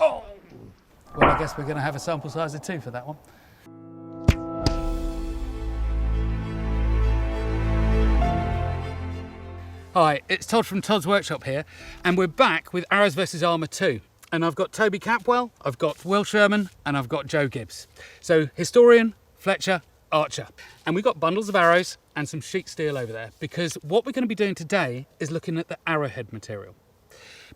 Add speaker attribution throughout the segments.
Speaker 1: Oh! Well, I guess we're going to have a sample size of 2 for that one. Hi, it's Todd from Todd's Workshop here, and we're back with Arrows vs Armour 2. And I've got Toby Capwell, I've got Will Sherman, and I've got Joe Gibbs. So historian, Fletcher, archer. And we've got bundles of arrows and some sheet steel over there, because what we're going to be doing today is looking at the arrowhead material.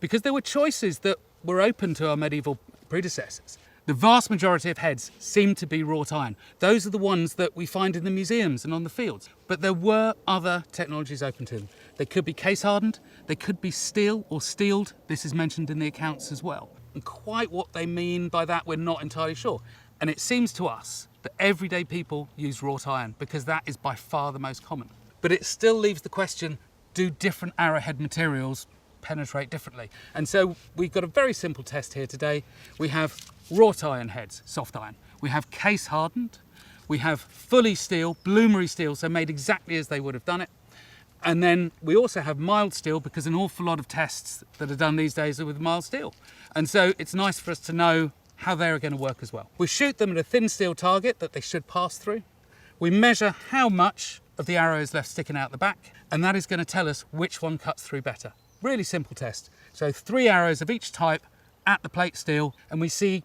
Speaker 1: Because there were choices that were open to our medieval predecessors. The vast majority of heads seem to be wrought iron. Those are the ones that we find in the museums and on the fields. But there were other technologies open to them. They could be case hardened, they could be steel or steeled. This is mentioned in the accounts as well. And quite what they mean by that, we're not entirely sure. And it seems to us that everyday people use wrought iron because that is by far the most common. But it still leaves the question, do different arrowhead materials penetrate differently? And so we've got a very simple test here today. We have wrought iron heads, soft iron. We have case hardened. We have fully steel, bloomery steel, so made exactly as they would have done it. And then we also have mild steel, because an awful lot of tests that are done these days are with mild steel. And so it's nice for us to know how they're going to work as well. We shoot them at a thin steel target that they should pass through. We measure how much of the arrow is left sticking out the back, and that is going to tell us which one cuts through better. Really simple test. So 3 arrows of each type at the plate steel, and we see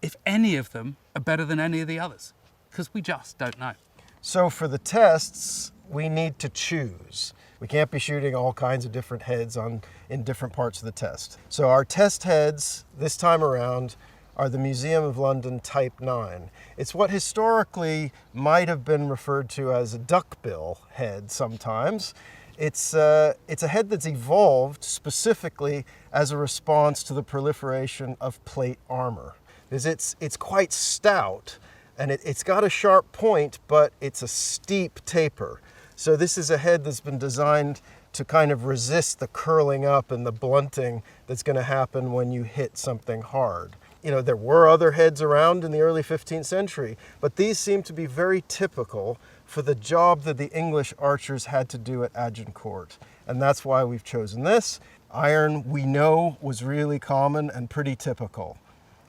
Speaker 1: if any of them are better than any of the others, because we just don't know.
Speaker 2: So for the tests, we need to choose. We can't be shooting all kinds of different heads in different parts of the test. So our test heads this time around are the Museum of London Type 9. It's what historically might have been referred to as a duckbill head sometimes. It's a head that's evolved specifically as a response to the proliferation of plate armor. It's quite stout, and it's got a sharp point, but it's a steep taper. So this is a head that's been designed to kind of resist the curling up and the blunting that's going to happen when you hit something hard. You know, there were other heads around in the early 15th century, but these seem to be very typical for the job that the English archers had to do at Agincourt. And that's why we've chosen this. Iron, we know, was really common and pretty typical.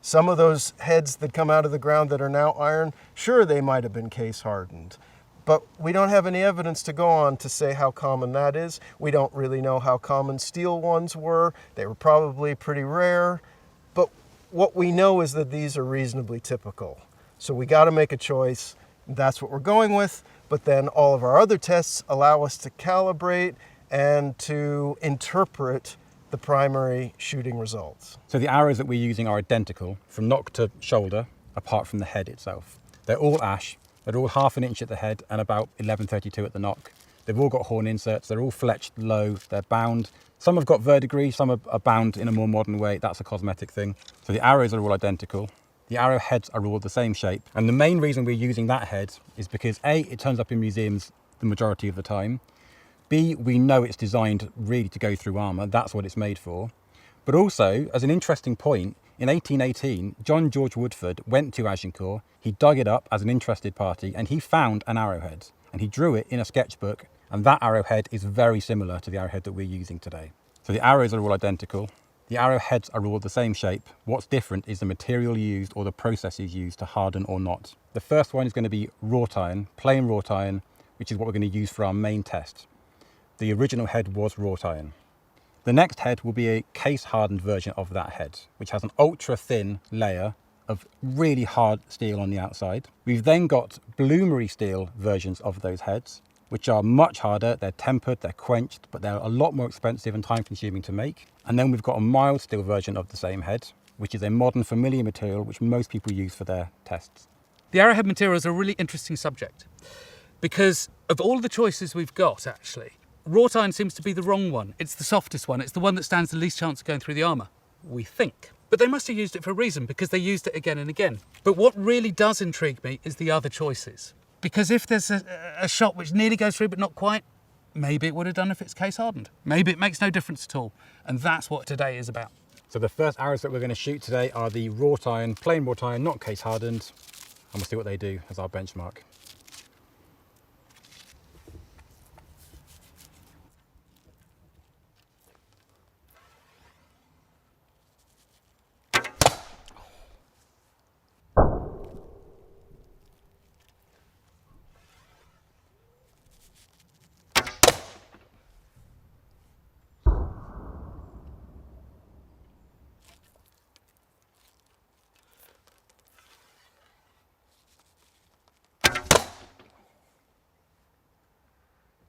Speaker 2: Some of those heads that come out of the ground that are now iron, sure, they might have been case hardened. But we don't have any evidence to go on to say how common that is. We don't really know how common steel ones were. They were probably pretty rare. But what we know is that these are reasonably typical. So we got to make a choice. That's what we're going with. But then all of our other tests allow us to calibrate and to interpret the primary shooting results.
Speaker 3: So the arrows that we're using are identical from nock to shoulder, apart from the head itself. They're all ash. They're all 1/2 inch at the head and about 1132 at the nock. They've all got horn inserts. They're all fletched low. They're bound. Some have got verdigris, some are bound in a more modern way. That's a cosmetic thing. So the arrows are all identical. The arrow heads are all the same shape. And the main reason we're using that head is because A, it turns up in museums the majority of the time. B, we know it's designed really to go through armour. That's what it's made for. But also, as an interesting point, in 1818, John George Woodford went to Agincourt, he dug it up as an interested party, and he found an arrowhead. And he drew it in a sketchbook, and that arrowhead is very similar to the arrowhead that we're using today. So the arrows are all identical. The arrowheads are all the same shape. What's different is the material used or the processes used to harden or not. The first one is going to be wrought iron, plain wrought iron, which is what we're going to use for our main test. The original head was wrought iron. The next head will be a case hardened version of that head, which has an ultra thin layer of really hard steel on the outside. We've then got bloomery steel versions of those heads, which are much harder. They're tempered, they're quenched, but they're a lot more expensive and time consuming to make. And then we've got a mild steel version of the same head, which is a modern familiar material which most people use for their tests.
Speaker 1: The arrowhead material is a really interesting subject because of all the choices we've got, actually, wrought iron seems to be the wrong one. It's the softest one. It's the one that stands the least chance of going through the armour, we think. But they must have used it for a reason, because they used it again and again. But what really does intrigue me is the other choices. Because if there's a shot which nearly goes through but not quite, maybe it would have done if it's case hardened. Maybe it makes no difference at all. And that's what today is about.
Speaker 3: So the first arrows that we're going to shoot today are the wrought iron, plain wrought iron, not case hardened. And we'll see what they do as our benchmark.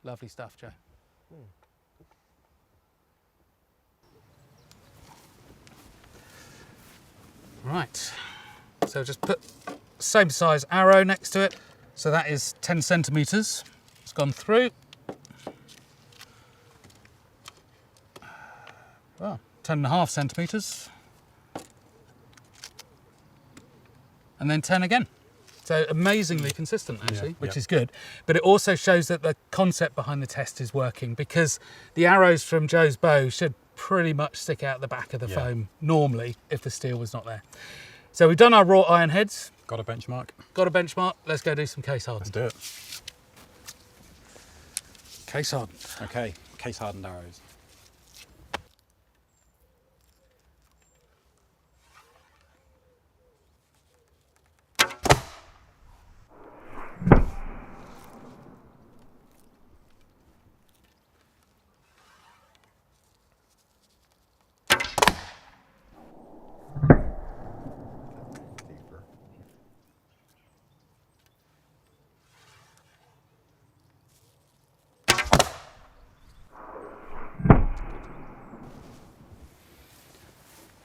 Speaker 1: Lovely stuff, Joe. Right, so just put same size arrow next to it. So that is 10 centimetres. It's gone through. Well, 10.5 centimetres. And then 10 again. So amazingly consistent, actually, which is good. But it also shows that the concept behind the test is working, because the arrows from Joe's bow should pretty much stick out the back of the foam normally if the steel was not there. So we've done our wrought iron heads.
Speaker 3: Got a benchmark?
Speaker 1: Got a benchmark. Let's go do some case hardened.
Speaker 3: Let's do it.
Speaker 1: Case hardened.
Speaker 3: Okay, case hardened arrows.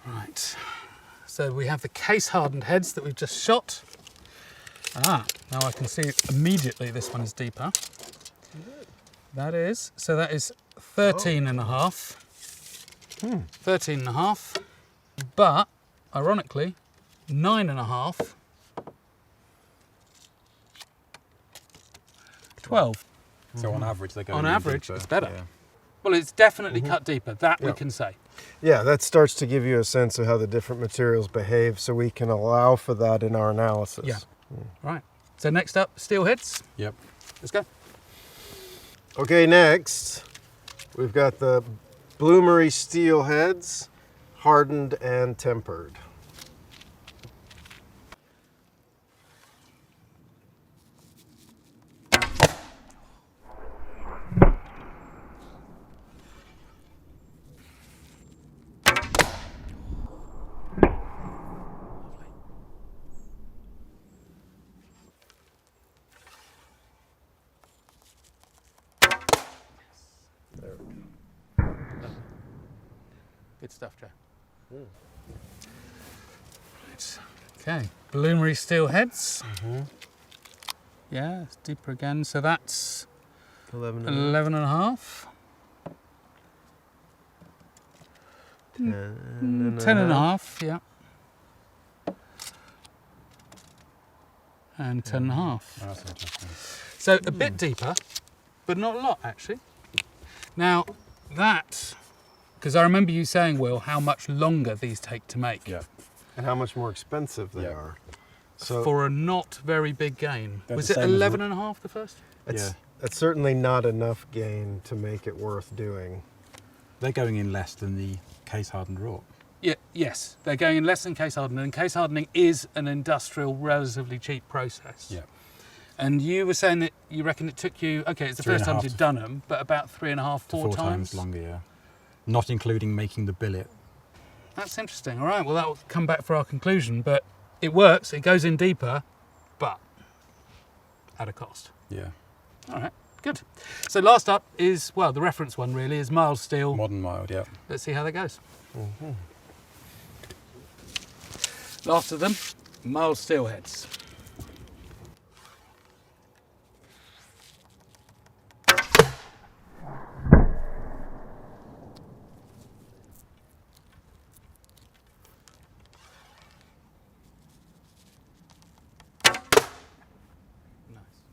Speaker 1: Right, so we have the case hardened heads that we've just shot. Now I can see immediately this one is deeper. That is, so that is 13.5. 13.5, but ironically, 9.5. 12.
Speaker 3: So on average, they're going
Speaker 1: On
Speaker 3: in
Speaker 1: average,
Speaker 3: deeper.
Speaker 1: it's better.
Speaker 3: Yeah.
Speaker 1: Well, it's definitely cut deeper, that we can say.
Speaker 2: Yeah, that starts to give you a sense of how the different materials behave, so we can allow for that in our analysis.
Speaker 1: Yeah. Right. So next up, steel heads.
Speaker 3: Yep.
Speaker 1: Let's go.
Speaker 2: Okay, next we've got the bloomery steel heads, hardened and tempered.
Speaker 1: Good stuff, Joe. Right. Okay, bloomery steel heads. Yeah, it's deeper again. So that's 11.5. 10.5, yeah. And 10.5.
Speaker 3: That's interesting.
Speaker 1: So a bit deeper, but not a lot actually. Now that, because I remember you saying, Will, how much longer these take to make.
Speaker 3: Yeah.
Speaker 2: And how much more expensive they
Speaker 3: Yeah.
Speaker 2: are. So
Speaker 1: For a not very big gain.
Speaker 3: They're
Speaker 1: Was
Speaker 3: the
Speaker 1: it
Speaker 3: same as
Speaker 1: 11.5 the first?
Speaker 2: it's,
Speaker 3: Yeah.
Speaker 2: it's certainly not enough gain to make it worth doing.
Speaker 3: They're going in less than the case hardened wrought.
Speaker 1: Yeah, yes, they're going in less than case hardening, and case hardening is an industrial, relatively cheap process.
Speaker 3: Yeah.
Speaker 1: And you were saying that you reckon it took you, okay, it's the first time
Speaker 3: 3.5
Speaker 1: you've
Speaker 3: to-
Speaker 1: done them, but about 3.5, four times.
Speaker 3: longer, yeah. Not including making the billet.
Speaker 1: That's interesting. All right, well, that will come back for our conclusion, but it works, it goes in deeper, but at a cost.
Speaker 3: Yeah.
Speaker 1: All right, good. So last up is, well, the reference one really is mild steel.
Speaker 3: Modern mild, yeah.
Speaker 1: Let's see how that goes. Last of them, mild steel heads. Nice.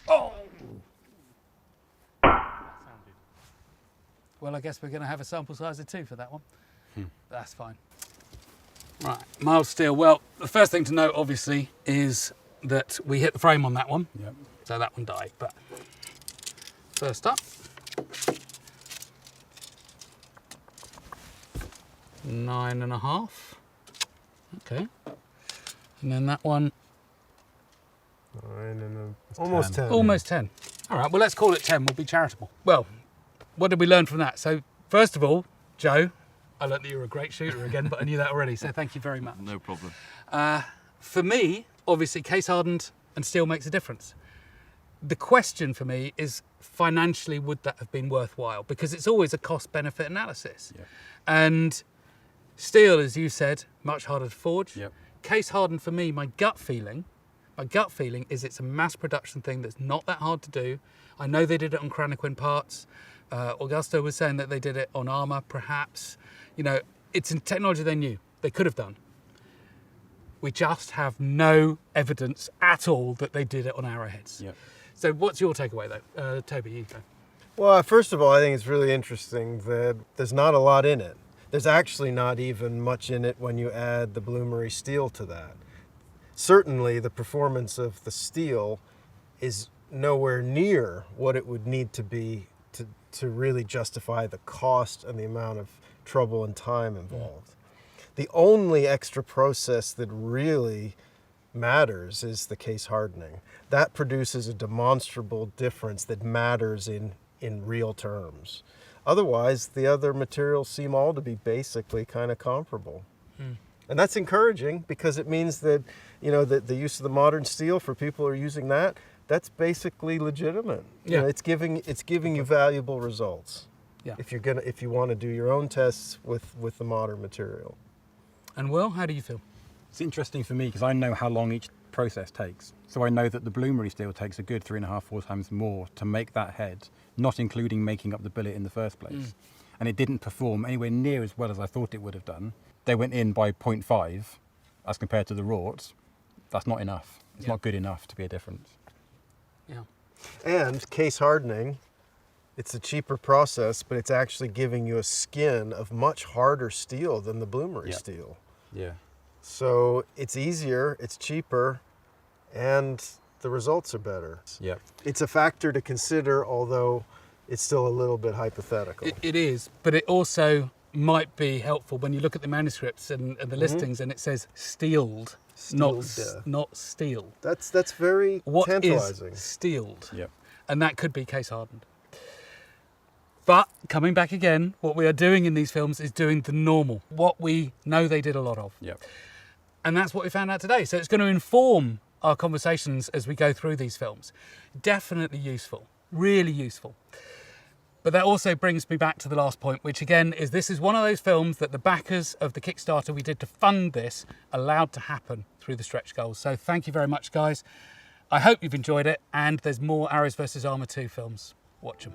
Speaker 1: Oh! Well, I guess we're going to have a sample size of 2 for that one. That's fine. Right, mild steel. Well, the first thing to note, obviously, is that we hit the frame on that one.
Speaker 3: Yep.
Speaker 1: So that one died. But first up, 9.5. Okay. And then that one,
Speaker 2: Almost 10.
Speaker 1: almost 10. All right, well, let's call it 10. We'll be charitable. Well, what did we learn from that? So, first of all, Joe, I learned that you're a great shooter again, but I knew that already, so thank you very much.
Speaker 4: No problem.
Speaker 1: For me, obviously, case hardened and steel makes a difference. The question for me is financially, would that have been worthwhile? Because it's always a cost-benefit analysis.
Speaker 3: Yep.
Speaker 1: And steel, as you said, much harder to forge.
Speaker 3: Yep.
Speaker 1: Case hardened for me, my gut feeling is it's a mass production thing that's not that hard to do. I know they did it on Cranaquin parts. Augusto was saying that they did it on Armour, perhaps. You know, it's a technology they knew they could have done. We just have no evidence at all that they did it on Arrowheads.
Speaker 3: Yep.
Speaker 1: So what's your takeaway though? Toby, you go.
Speaker 2: Well, first of all, I think it's really interesting that there's not a lot in it. There's actually not even much in it when you add the bloomery steel to that. Certainly the performance of the steel is nowhere near what it would need to be to really justify the cost and the amount of trouble and time involved. The only extra process that really matters is the case hardening. That produces a demonstrable difference that matters in real terms. Otherwise, the other materials seem all to be basically kind of comparable. And that's encouraging because it means that, you know, that the use of the modern steel for people who are using that, that's basically legitimate.
Speaker 1: Yeah.
Speaker 2: You know, it's giving you valuable results.
Speaker 1: Yeah.
Speaker 2: If you want to do your own tests with the modern material.
Speaker 1: And Will, how do you feel?
Speaker 3: It's interesting for me because I know how long each process takes. So I know that the bloomery steel takes a good 3.5, 4 times more to make that head, not including making up the billet in the first place. And it didn't perform anywhere near as well as I thought it would have done. They went in by 0.5 as compared to the wrought. That's not enough. It's not good enough to be a difference.
Speaker 1: Yeah.
Speaker 2: And case hardening, it's a cheaper process, but it's actually giving you a skin of much harder steel than the bloomery steel.
Speaker 3: Yeah.
Speaker 2: So it's easier, it's cheaper, and the results are better.
Speaker 3: Yeah.
Speaker 2: It's a factor to consider, although it's still a little bit hypothetical.
Speaker 1: It is, but it also might be helpful when you look at the manuscripts and the listings and it says steeled, not steel.
Speaker 2: That's very
Speaker 1: What
Speaker 2: tantalizing.
Speaker 1: is steeled?
Speaker 3: Yeah.
Speaker 1: And that could be case hardened. But coming back again, what we are doing in these films is doing the normal, what we know they did a lot of.
Speaker 3: Yeah.
Speaker 1: And that's what we found out today. So it's going to inform our conversations as we go through these films. Definitely useful, really useful. But that also brings me back to the last point, which again is this is one of those films that the backers of the Kickstarter we did to fund this allowed to happen through the stretch goals. So thank you very much, guys. I hope you've enjoyed it, and there's more Arrows vs. Armour 2 films. Watch them.